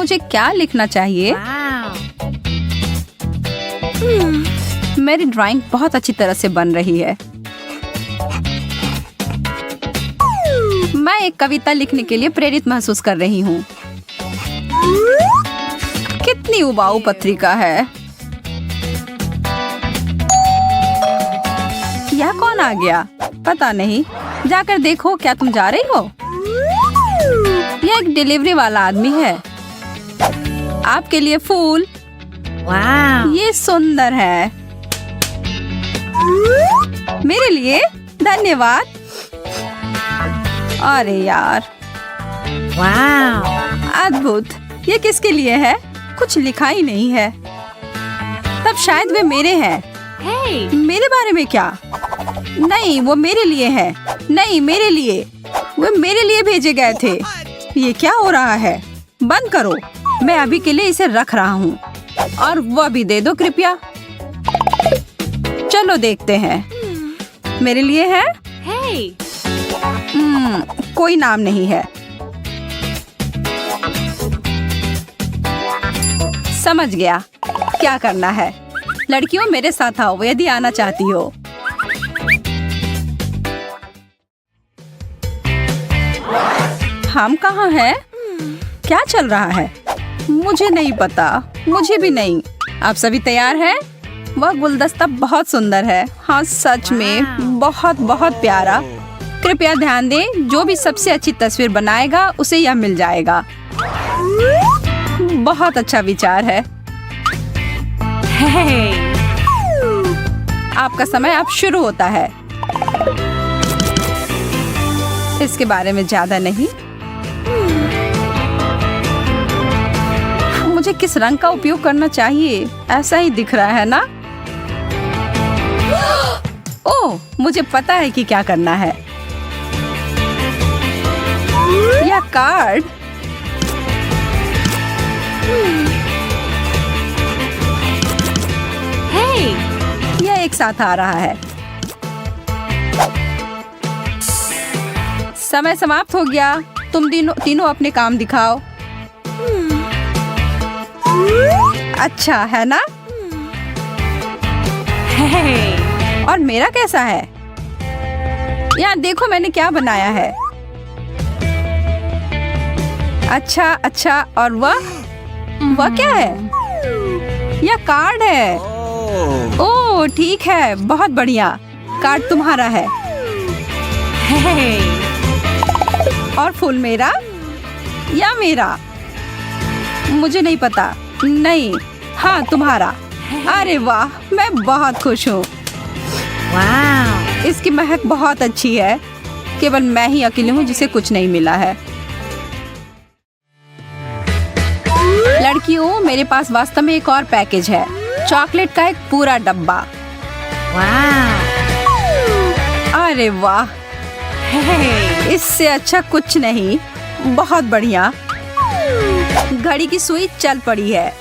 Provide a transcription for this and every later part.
मुझे क्या लिखना चाहिए? मेरी ड्राइंग बहुत अच्छी तरह से बन रही है। मैं एक कविता लिखने के लिए प्रेरित महसूस कर रही हूँ। कितनी उबाऊ पत्रिका है। यह कौन आ गया? पता नहीं। जाकर देखो, क्या तुम जा रही हो? यह एक डिलीवरी वाला आदमी है। आपके लिए फूल। ये सुंदर है। मेरे लिए? धन्यवाद। अरे यार, अद्भुत। ये किसके लिए है? कुछ लिखा ही नहीं है। तब शायद वे मेरे हैं। मेरे बारे में क्या? नहीं, वो मेरे लिए है। नहीं, मेरे लिए। वो मेरे लिए भेजे गए थे। ये क्या हो रहा है? बंद करो। मैं अभी के लिए इसे रख रहा हूँ। और वह भी दे दो कृपया। चलो देखते हैं। मेरे लिए है? कोई नाम नहीं है। समझ गया क्या करना है। लड़कियों, मेरे साथ आओ यदि आना चाहती हो। हम कहाँ हैं? क्या चल रहा है? मुझे नहीं पता। मुझे भी नहीं। आप सभी तैयार हैं? वह गुलदस्ता बहुत सुंदर है। हाँ, सच में बहुत बहुत प्यारा। कृपया ध्यान दें, जो भी सबसे अच्छी तस्वीर बनाएगा उसे यह मिल जाएगा। बहुत अच्छा विचार है। आपका समय अब शुरू होता है। इसके बारे में ज्यादा नहीं। मुझे किस रंग का उपयोग करना चाहिए? ऐसा ही दिख रहा है ना? ओह, मुझे पता है कि क्या करना है। यह कार्ड। यह एक साथ आ रहा है। समय समाप्त हो गया। तुम तीनों अपने काम दिखाओ। अच्छा है ना? और मेरा कैसा है? यहाँ देखो मैंने क्या बनाया है। अच्छा अच्छा। और वह क्या है? यह कार्ड है। ओह ठीक है, बहुत बढ़िया। कार्ड तुम्हारा है। और फूल मेरा या मेरा? मुझे नहीं पता। नहीं, हाँ तुम्हारा। अरे वाह, मैं बहुत खुश हूँ। इसकी महक बहुत अच्छी है। केवल मैं ही अकेली हूँ जिसे कुछ नहीं मिला है। लड़कियों, मेरे पास वास्तव में एक और पैकेज है। चॉकलेट का एक पूरा डब्बा। अरे वाह, इससे अच्छा कुछ नहीं। बहुत बढ़िया। घड़ी की सुई चल पड़ी है।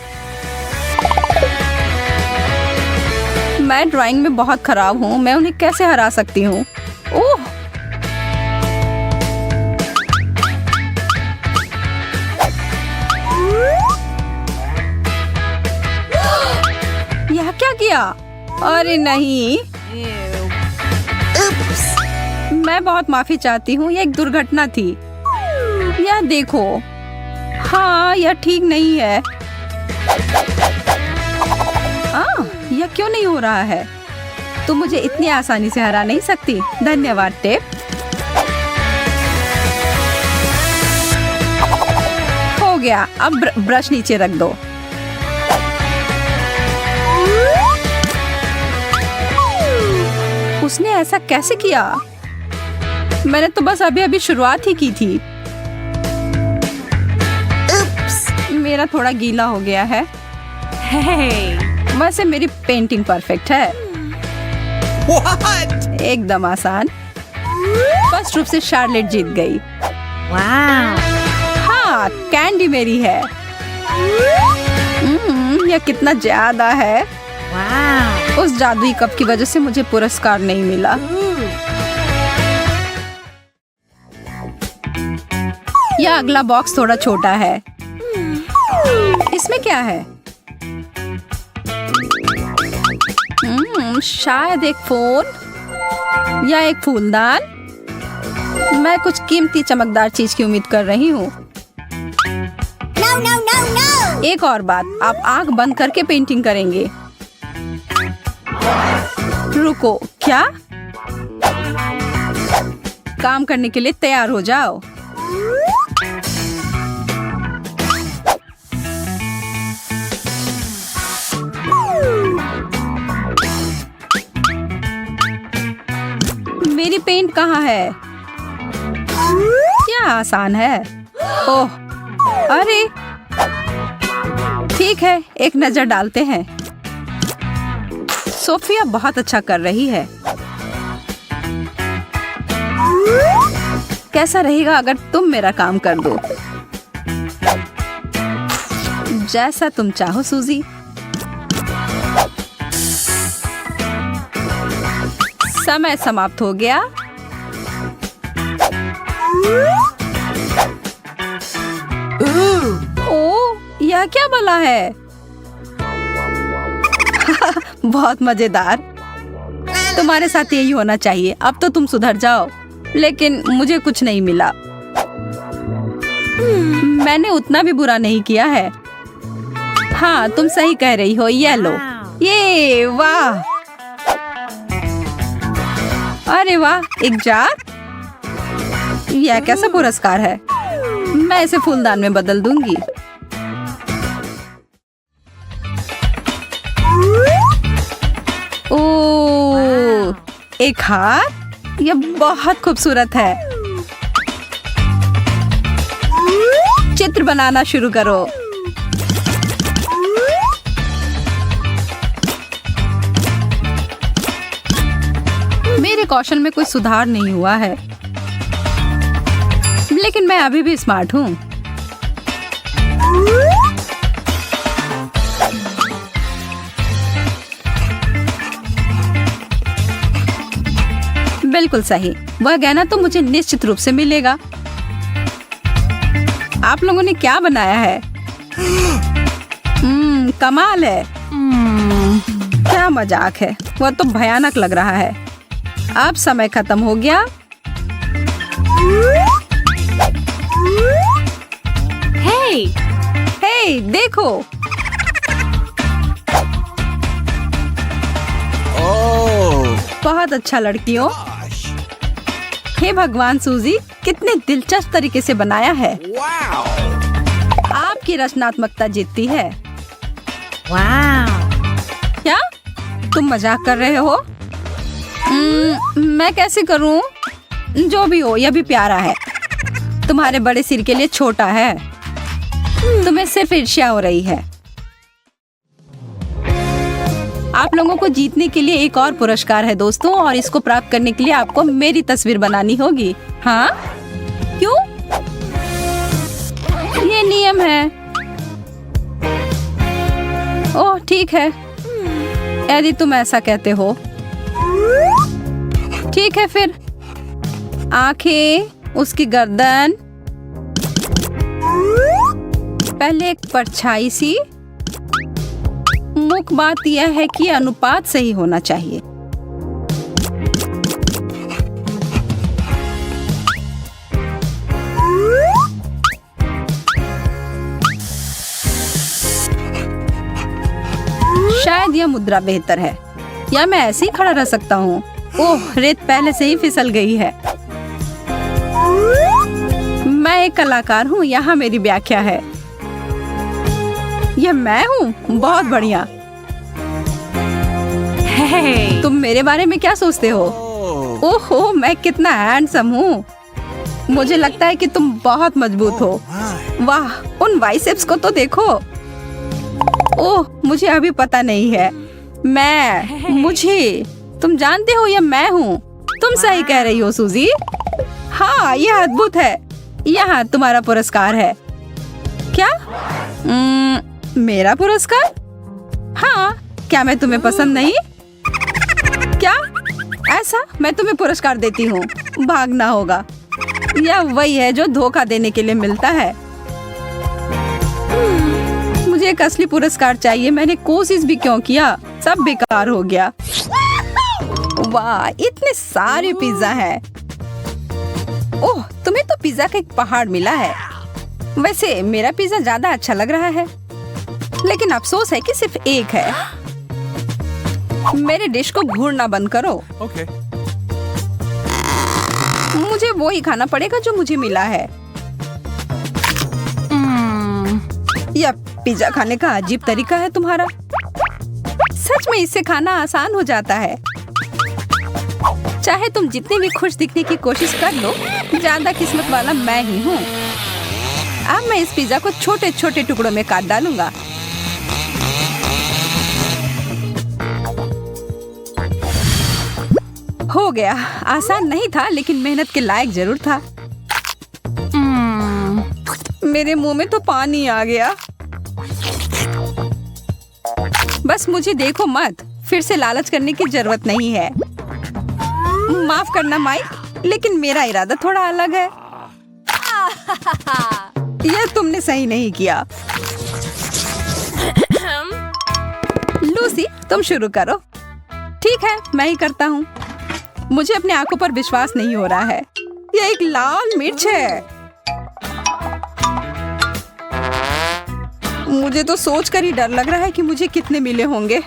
मैं ड्राइंग में बहुत खराब हूँ। मैं उन्हें कैसे हरा सकती हूँ? ओह, यह क्या किया? अरे नहीं। मैं बहुत माफी चाहती हूँ। यह एक दुर्घटना थी। यह देखो। हाँ, यह ठीक नहीं है। यह क्यों नहीं हो रहा है? तुम मुझे इतनी आसानी से हरा नहीं सकती। धन्यवाद टेप। हो गया। अब ब्रश नीचे रख दो। उसने ऐसा कैसे किया? मैंने तो बस अभी शुरुआत ही की थी। मेरा थोड़ा गीला हो गया है। वैसे मेरी पेंटिंग परफेक्ट है। What? एकदम आसान। फर्स्ट रूप से शार्लेट जीत गई। हाँ, कैंडी मेरी है। यह कितना ज्यादा है। उस जादुई कप की वजह से मुझे पुरस्कार नहीं मिला। यह अगला बॉक्स थोड़ा छोटा है। इसमें क्या है? शायद एक फोन या एक फूलदान। मैं कुछ कीमती चमकदार चीज की उम्मीद कर रही हूँ। एक और बात, आप आंख बंद करके पेंटिंग करेंगे। रुको, क्या? काम करने के लिए तैयार हो जाओ। मेरी पेंट कहाँ है? क्या आसान है। ओह, अरे ठीक है, एक नजर डालते हैं। सोफिया बहुत अच्छा कर रही है। कैसा रहेगा अगर तुम मेरा काम कर दो? जैसा तुम चाहो सूजी। समय समाप्त हो गया। ओह, यह क्या भला है? बहुत मजेदार। तुम्हारे साथ यही होना चाहिए। अब तो तुम सुधर जाओ। लेकिन मुझे कुछ नहीं मिला। मैंने उतना भी बुरा नहीं किया है। हाँ, तुम सही कह रही हो। ये लो। ये वाह, अरे वाह, एक जार। यह कैसा पुरस्कार है? मैं इसे फूलदान में बदल दूंगी। ओह, एक हाथ। यह बहुत खूबसूरत है। चित्र बनाना शुरू करो। मेरे कौशल में कोई सुधार नहीं हुआ है, लेकिन मैं अभी भी स्मार्ट हूँ। बिल्कुल सही। वह गहना तो मुझे निश्चित रूप से मिलेगा। आप लोगों ने क्या बनाया है? कमाल है। क्या मजाक है। वह तो भयानक लग रहा है। अब समय खत्म हो गया। हे, देखो। बहुत अच्छा लड़कियों। हे भगवान सूजी, कितने दिलचस्प तरीके से बनाया है। आपकी रचनात्मकता जीतती है। क्या तुम मजाक कर रहे हो? मैं कैसे करूं? जो भी हो, यह भी प्यारा है। तुम्हारे बड़े सिर के लिए छोटा है। तुम्हें सिर्फ ईर्ष्या हो रही है। आप लोगों को जीतने के लिए एक और पुरस्कार है दोस्तों, और इसको प्राप्त करने के लिए आपको मेरी तस्वीर बनानी होगी। हाँ, क्यों? ये नियम है। ओह ठीक है, यदि तुम ऐसा कहते हो। ठीक है फिर। आंखें, उसकी गर्दन, पहले एक परछाई सी। मुख्य बात यह है कि अनुपात सही होना चाहिए। शायद यह मुद्रा बेहतर है, या मैं ऐसे ही खड़ा रह सकता हूँ। ओह, रेत पहले से ही फिसल गई है। मैं एक कलाकार हूँ, यहाँ मेरी व्याख्या है। यह मैं हूँ? बहुत बढ़िया। तुम मेरे बारे में क्या सोचते हो? ओहो, मैं कितना हैंडसम हूँ। मुझे लगता है कि तुम बहुत मजबूत हो। वाह, उन बाइसेप्स को तो देखो। ओह, मुझे अभी पता नहीं है। मुझे तुम जानते हो, यह मैं हूँ। तुम सही कह रही हो सूजी। हाँ, यह अद्भुत है। यहाँ तुम्हारा पुरस्कार है। क्या? मेरा पुरस्कार? हाँ, क्या मैं तुम्हें पसंद नहीं? क्या? ऐसा? मैं तुम्हें पुरस्कार देती हूँ। भागना होगा। यह वही है जो धोखा देने के लिए मिलता है। मुझे एक असली पुरस्कार चाहिए। मैंने कोशिश भी क्यों किया, सब बेकार हो गया। वाह, इतने सारे पिज्जा हैं। ओह, तुम्हें तो पिज्जा का एक पहाड़ मिला है। वैसे मेरा पिज्जा ज्यादा अच्छा लग रहा है, लेकिन अफसोस है कि सिर्फ एक है। मेरे डिश को घूरना बंद करो। Okay. मुझे वो ही खाना पड़ेगा जो मुझे मिला है। यह पिज्जा खाने का अजीब तरीका है तुम्हारा। सच में इससे खाना आसान हो जाता है। चाहे तुम जितने भी खुश दिखने की कोशिश कर लो, ज्यादा किस्मत वाला मैं ही हूँ। अब मैं इस पिज्जा को छोटे छोटे टुकड़ों में काट डालूंगा। हो गया। आसान नहीं था, लेकिन मेहनत के लायक जरूर था। मेरे मुंह में तो पानी आ गया। बस मुझे देखो मत, फिर से लालच करने की जरूरत नहीं है। माफ करना माइक, लेकिन मेरा इरादा थोड़ा अलग है। यह तुमने सही नहीं किया। लूसी, तुम शुरू करो। ठीक है, मैं ही करता हूँ। मुझे अपने आंखों पर विश्वास नहीं हो रहा है। यह एक लाल मिर्च है। मुझे तो सोचकर ही डर लग रहा है कि मुझे कितने मिले होंगे।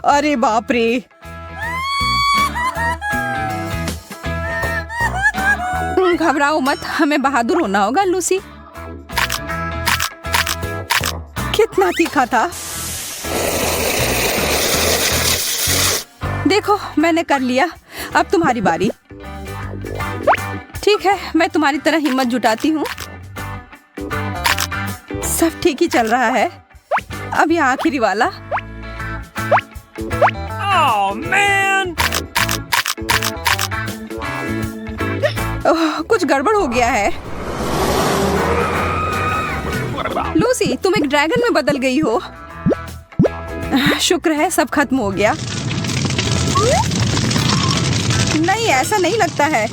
अरे बाप रे। घबराओ मत, हमें बहादुर होना होगा लूसी। कितना तीखा था। देखो, मैंने कर लिया। अब तुम्हारी बारी। ठीक है, मैं तुम्हारी तरह हिम्मत जुटाती हूँ। सब ठीक ही चल रहा है। अब ये आखिरी वाला। Oh man! ओह, कुछ गड़बड़ हो गया है। लूसी, तुम एक ड्रैगन में बदल गई हो। शुक्र है सब खत्म हो गया। नहीं, ऐसा नहीं लगता है।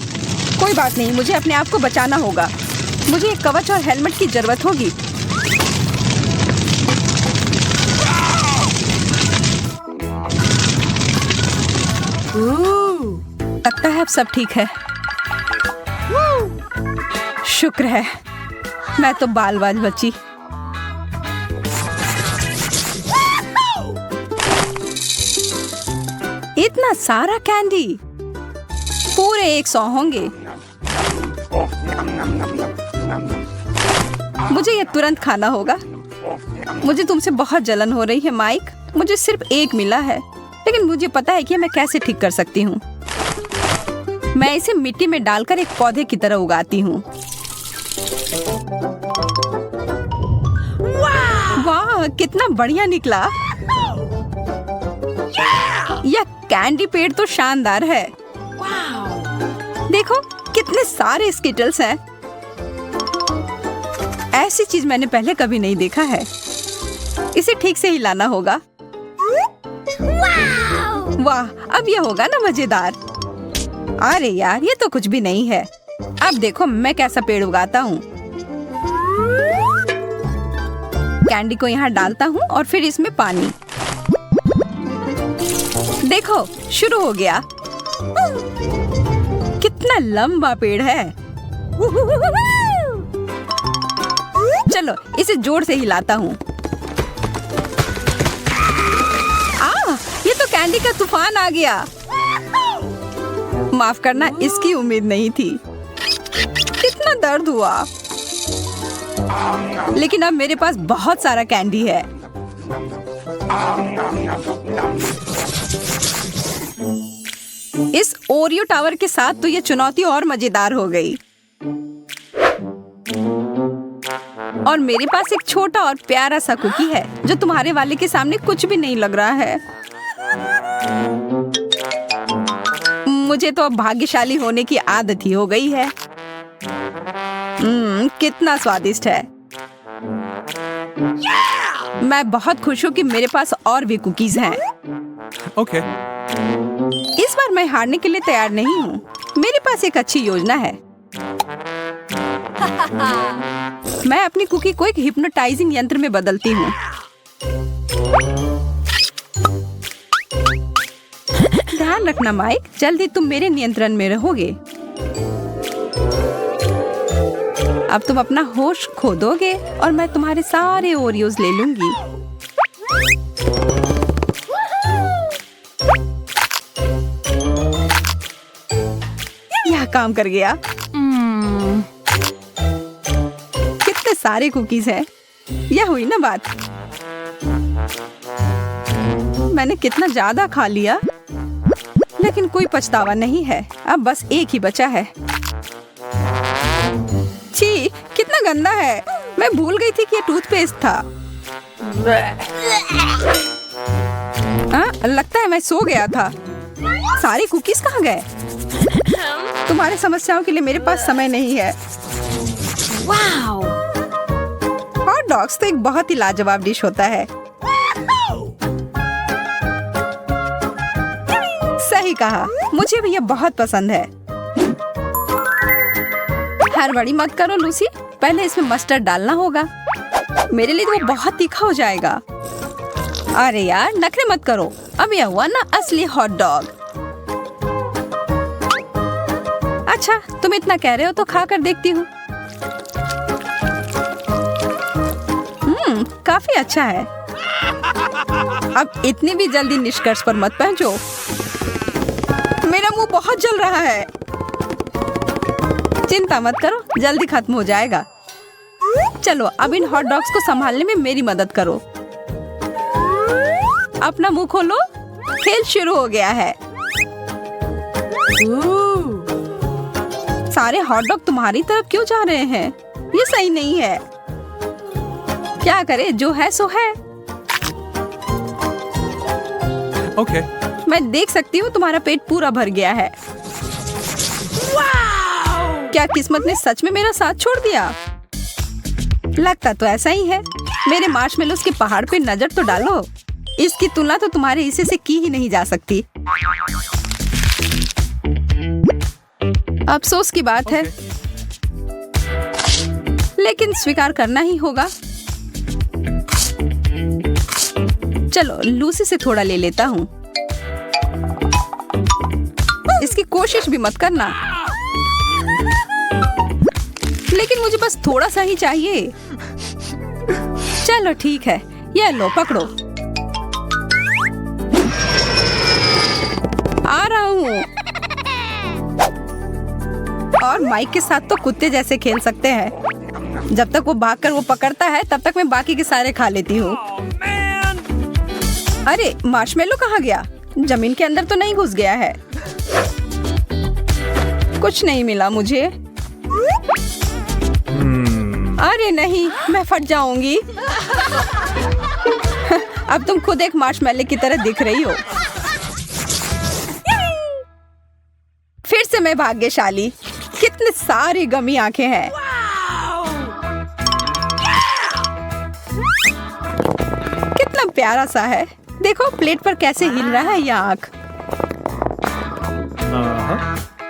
कोई बात नहीं, मुझे अपने आप को बचाना होगा। मुझे एक कवच और हेलमेट की जरूरत होगी। लगता है अब सब ठीक है। शुक्र है, मैं तो बाल बाल बची। इतना सारा कैंडी, पूरे 100 होंगे। मुझे ये तुरंत खाना होगा। मुझे तुमसे बहुत जलन हो रही है माइक। मुझे सिर्फ एक मिला है, लेकिन मुझे पता है कि मैं कैसे ठीक कर सकती हूँ। मैं इसे मिट्टी में डालकर एक पौधे की तरह उगाती हूँ। वाह, कितना बढ़िया निकला। यह कैंडी पेड़ तो शानदार है। देखो, कितने सारे स्किटल्स हैं। ऐसी चीज मैंने पहले कभी नहीं देखा है। इसे ठीक से हिलाना होगा। वाह, अब यह होगा ना मजेदार। अरे यार, ये तो कुछ भी नहीं है। अब देखो मैं कैसा पेड़ उगाता हूँ। कैंडी को यहाँ डालता हूँ और फिर इसमें पानी। देखो, शुरू हो गया। कितना लंबा पेड़ है। चलो, इसे जोर से हिलाता हूँ। ये तो कैंडी का तूफान आ गया। माफ करना, इसकी उम्मीद नहीं थी। कितना दर्द हुआ। लेकिन अब मेरे पास बहुत सारा कैंडी है। इस ओरियो टावर के साथ तो ये चुनौती और मजेदार हो गई। और मेरे पास एक छोटा और प्यारा सा कुकी है जो तुम्हारे वाले के सामने कुछ भी नहीं लग रहा है। मुझे तो अब भाग्यशाली होने की आदत ही हो गई है। कितना स्वादिष्ट है। मैं बहुत खुश हूँ कि मेरे पास और भी कुकीज हैं। Okay. इस बार मैं हारने के लिए तैयार नहीं हूँ। मेरे पास एक अच्छी योजना है। मैं अपनी कुकी को एक हिप्नोटाइजिंग यंत्र में बदलती हूँ। ध्यान रखना माइक, जल्दी तुम मेरे नियंत्रण में रहोगे। अब तुम अपना होश खो दोगे और मैं तुम्हारे सारे ओरियोज ले लूंगी। यह काम कर गया। कितने सारे कुकीज हैं। यह हुई ना बात। मैंने कितना ज्यादा खा लिया, लेकिन कोई पछतावा नहीं है। अब बस एक ही बचा है। छी, कितना गंदा है। मैं भूल गई थी कि ये टूथपेस्ट था। लगता है मैं सो गया था। सारे कुकीज कहाँ गए? तुम्हारी समस्याओं के लिए मेरे पास समय नहीं है। वाओ! हॉट डॉग्स तो एक बहुत ही लाजवाब डिश होता है। सही कहा, मुझे भी ये बहुत पसंद है। हड़बड़ी मत करो लूसी, पहले इसमें मस्टर्ड डालना होगा। मेरे लिए तो वो बहुत तीखा हो जाएगा। अरे यार, नखरे मत करो। अब यह हुआ ना असली हॉट डॉग। अच्छा, तुम इतना कह रहे हो तो खा कर देखती हूँ। काफी अच्छा है। अब इतनी भी जल्दी निष्कर्ष पर मत पहुंचो। मेरा मुंह बहुत जल रहा है। चिंता मत करो, जल्दी खत्म हो जाएगा। चलो, अब इन हॉट डॉग्स को संभालने में मेरी मदद करो। अपना मुंह खोलो, खेल शुरू हो गया है। सारे हॉट डॉग तुम्हारी तरफ क्यों जा रहे हैं? ये सही नहीं है। क्या करे, जो है सो है। Okay. मैं देख सकती हूँ तुम्हारा पेट पूरा भर गया है। क्या किस्मत ने सच में मेरा साथ छोड़ दिया? लगता तो ऐसा ही है। मेरे मार्शमेलोस के पहाड़ पे नजर तो डालो। इसकी तुलना तो तुम्हारे हिस्से से की ही नहीं जा सकती। अफसोस की बात है, लेकिन स्वीकार करना ही होगा। चलो, लूसी से थोड़ा ले लेता हूँ। इसकी कोशिश भी मत करना। लेकिन मुझे बस थोड़ा सा ही चाहिए। चलो ठीक है, यह लो, पकड़ो। आ रहा हूँ। और माइक के साथ तो कुत्ते जैसे खेल सकते हैं। जब तक वो भागकर वो पकड़ता है, तब तक मैं बाकी के सारे खा लेती हूँ। अरे, मार्शमेलो कहाँ गया? जमीन के अंदर तो नहीं घुस गया है? कुछ नहीं मिला मुझे। अरे नहीं, मैं फट जाऊंगी। अब तुम खुद एक मार्शमेलो की तरह दिख रही हो। फिर से मैं भाग्यशाली। कितने सारी गमी आंखें हैं। कितना प्यारा सा है। देखो प्लेट पर कैसे हिल रहा है यह आंख।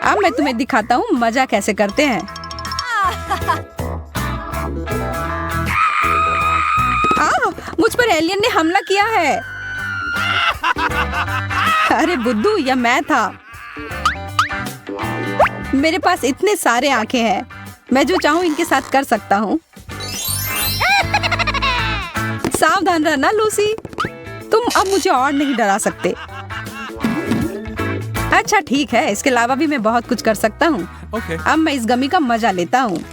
अब मैं तुम्हें दिखाता हूँ मजा कैसे करते हैं। मुझ पर एलियन ने हमला किया है। अरे बुद्धू, यह मैं था। मेरे पास इतने सारे आंखें हैं। मैं जो चाहूँ इनके साथ कर सकता हूँ। सावधान रहना लूसी, तुम अब मुझे और नहीं डरा सकते। अच्छा ठीक है, इसके अलावा भी मैं बहुत कुछ कर सकता हूँ। Okay. अब मैं इस गमी का मजा लेता हूँ।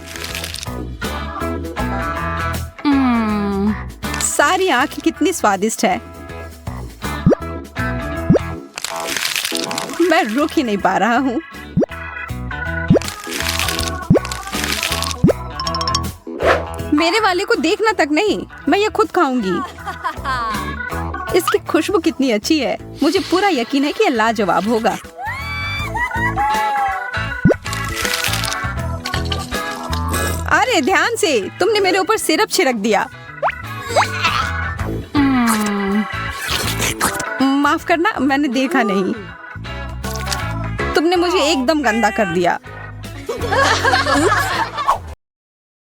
सारी आंखें कितनी स्वादिष्ट है। मैं रुक ही नहीं पा रहा हूँ। मेरे वाले को देखना तक नहीं, मैं ये खुद खाऊंगी। इसकी खुशबू कितनी अच्छी है। मुझे पूरा यकीन है कि ये लाजवाब होगा। अरे ध्यान से, तुमने मेरे ऊपर सिरप छिड़क दिया। माफ करना, मैंने देखा नहीं। तुमने मुझे एकदम गंदा कर दिया।